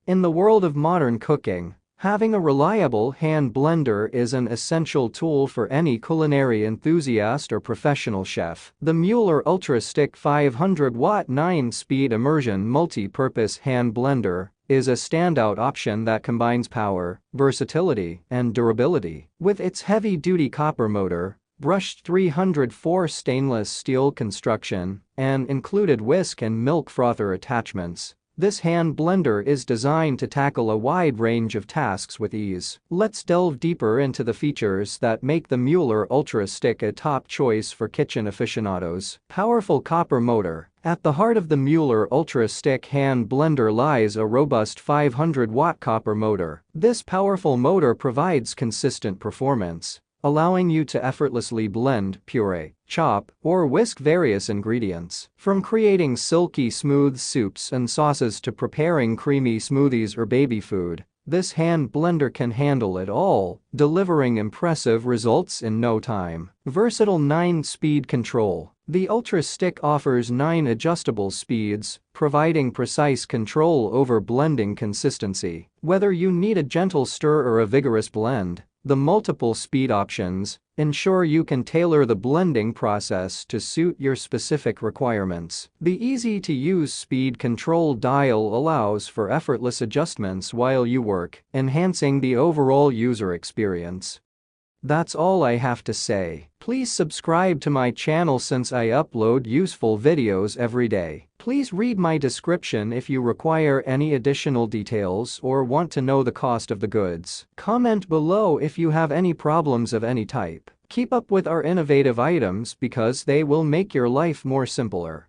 In the world of modern cooking, having a reliable hand blender is an essential tool for any culinary enthusiast or professional chef. The Mueller Ultra Stick 500-watt 9-speed immersion multi-purpose hand blender is a standout option that combines power, versatility, and durability. With its heavy-duty copper motor, brushed 304 stainless steel construction, and included whisk and milk frother attachments, this hand blender is designed to tackle a wide range of tasks with ease. Let's delve deeper into the features that make the Mueller Ultra Stick a top choice for kitchen aficionados. Powerful copper motor. At the heart of the Mueller Ultra Stick hand blender lies a robust 500-watt copper motor. This powerful motor provides consistent performance, allowing you to effortlessly blend, puree, chop, or whisk various ingredients. From creating silky smooth soups and sauces to preparing creamy smoothies or baby food, this hand blender can handle it all, delivering impressive results in no time. Versatile 9-speed control. The Ultra Stick offers 9 adjustable speeds, providing precise control over blending consistency. Whether you need a gentle stir or a vigorous blend, the multiple speed options ensure you can tailor the blending process to suit your specific requirements. The easy-to-use speed control dial allows for effortless adjustments while you work, enhancing the overall user experience. That's all I have to say. Please subscribe to my channel since I upload useful videos every day. Please read my description if you require any additional details or want to know the cost of the goods. Comment below if you have any problems of any type. Keep up with our innovative items because they will make your life more simpler.